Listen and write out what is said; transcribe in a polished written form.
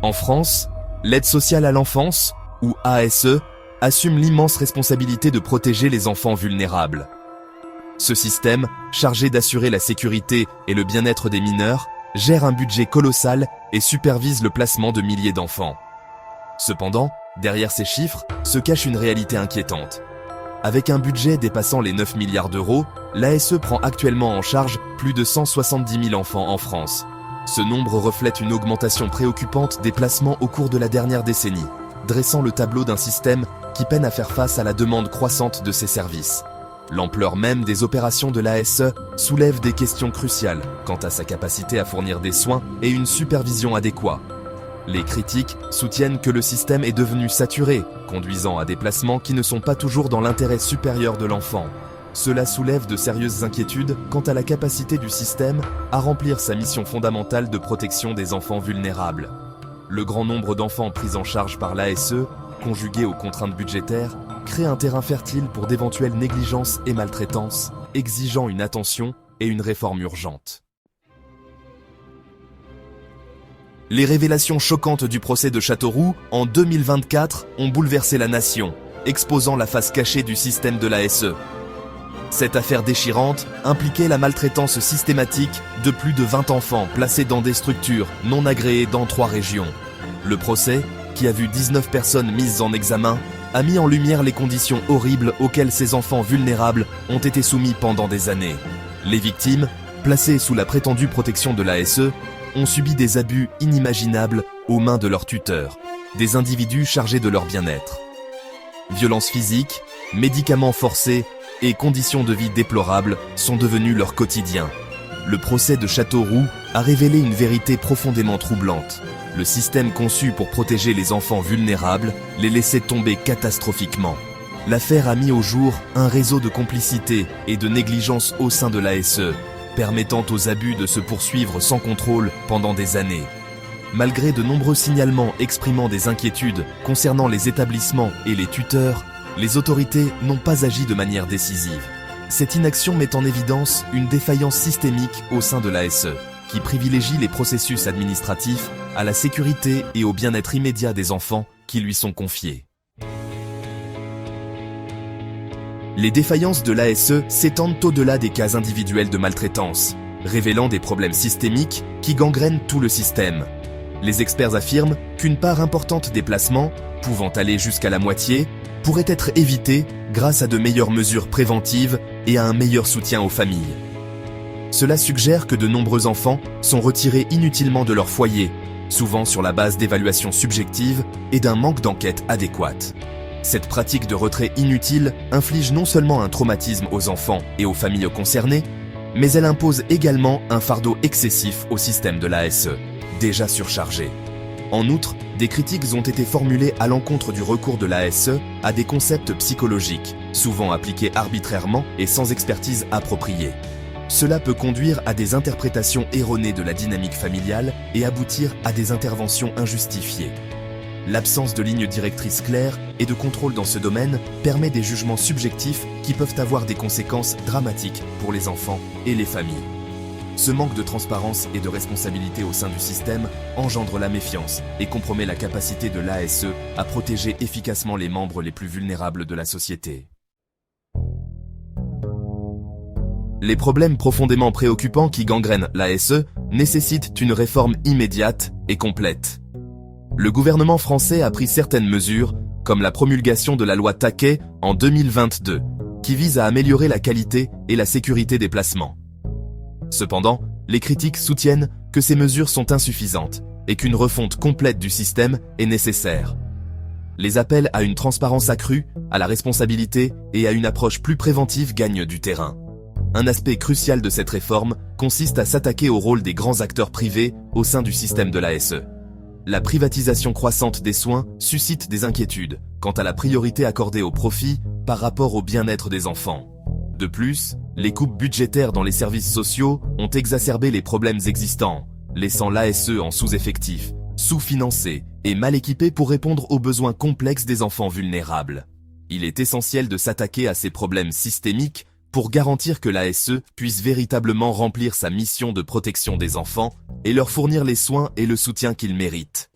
En France, l'aide sociale à l'enfance, ou ASE, assume l'immense responsabilité de protéger les enfants vulnérables. Ce système, chargé d'assurer la sécurité et le bien-être des mineurs, gère un budget colossal et supervise le placement de milliers d'enfants. Cependant, derrière ces chiffres se cache une réalité inquiétante. Avec un budget dépassant les 9 milliards d'euros, l'ASE prend actuellement en charge plus de 170 000 enfants en France. Ce nombre reflète une augmentation préoccupante des placements au cours de la dernière décennie, dressant le tableau d'un système qui peine à faire face à la demande croissante de ses services. L'ampleur même des opérations de l'ASE soulève des questions cruciales quant à sa capacité à fournir des soins et une supervision adéquate. Les critiques soutiennent que le système est devenu saturé, conduisant à des placements qui ne sont pas toujours dans l'intérêt supérieur de l'enfant. Cela soulève de sérieuses inquiétudes quant à la capacité du système à remplir sa mission fondamentale de protection des enfants vulnérables. Le grand nombre d'enfants pris en charge par l'ASE, conjugué aux contraintes budgétaires, crée un terrain fertile pour d'éventuelles négligences et maltraitances, exigeant une attention et une réforme urgente. Les révélations choquantes du procès de Châteauroux en 2024 ont bouleversé la nation, exposant la face cachée du système de l'ASE. Cette affaire déchirante impliquait la maltraitance systématique de plus de 20 enfants placés dans des structures non agréées dans 3 régions. Le procès, qui a vu 19 personnes mises en examen, a mis en lumière les conditions horribles auxquelles ces enfants vulnérables ont été soumis pendant des années. Les victimes, placées sous la prétendue protection de l'ASE, ont subi des abus inimaginables aux mains de leurs tuteurs, des individus chargés de leur bien-être. Violences physiques, médicaments forcés et conditions de vie déplorables sont devenus leur quotidien. Le procès de Châteauroux a révélé une vérité profondément troublante. Le système conçu pour protéger les enfants vulnérables les laissait tomber catastrophiquement. L'affaire a mis au jour un réseau de complicité et de négligence au sein de l'ASE, permettant aux abus de se poursuivre sans contrôle pendant des années. Malgré de nombreux signalements exprimant des inquiétudes concernant les établissements et les tuteurs, les autorités n'ont pas agi de manière décisive. Cette inaction met en évidence une défaillance systémique au sein de l'ASE, qui privilégie les processus administratifs à la sécurité et au bien-être immédiat des enfants qui lui sont confiés. Les défaillances de l'ASE s'étendent au-delà des cas individuels de maltraitance, révélant des problèmes systémiques qui gangrènent tout le système. Les experts affirment qu'une part importante des placements, pouvant aller jusqu'à la moitié, pourrait être évitée grâce à de meilleures mesures préventives et à un meilleur soutien aux familles. Cela suggère que de nombreux enfants sont retirés inutilement de leur foyer, souvent sur la base d'évaluations subjectives et d'un manque d'enquête adéquate. Cette pratique de retrait inutile inflige non seulement un traumatisme aux enfants et aux familles concernées, mais elle impose également un fardeau excessif au système de l'ASE, déjà surchargé. En outre, des critiques ont été formulées à l'encontre du recours de l'ASE à des concepts psychologiques, souvent appliqués arbitrairement et sans expertise appropriée. Cela peut conduire à des interprétations erronées de la dynamique familiale et aboutir à des interventions injustifiées. L'absence de ligne directrice claire et de contrôle dans ce domaine permet des jugements subjectifs qui peuvent avoir des conséquences dramatiques pour les enfants et les familles. Ce manque de transparence et de responsabilité au sein du système engendre la méfiance et compromet la capacité de l'ASE à protéger efficacement les membres les plus vulnérables de la société. Les problèmes profondément préoccupants qui gangrènent l'ASE nécessitent une réforme immédiate et complète. Le gouvernement français a pris certaines mesures, comme la promulgation de la loi Taquet en 2022, qui vise à améliorer la qualité et la sécurité des placements. Cependant, les critiques soutiennent que ces mesures sont insuffisantes et qu'une refonte complète du système est nécessaire. Les appels à une transparence accrue, à la responsabilité et à une approche plus préventive gagnent du terrain. Un aspect crucial de cette réforme consiste à s'attaquer au rôle des grands acteurs privés au sein du système de l'ASE. La privatisation croissante des soins suscite des inquiétudes quant à la priorité accordée au profit par rapport au bien-être des enfants. De plus, les coupes budgétaires dans les services sociaux ont exacerbé les problèmes existants, laissant l'ASE en sous-effectif, sous-financé et mal équipé pour répondre aux besoins complexes des enfants vulnérables. Il est essentiel de s'attaquer à ces problèmes systémiques pour garantir que l'ASE puisse véritablement remplir sa mission de protection des enfants et leur fournir les soins et le soutien qu'ils méritent.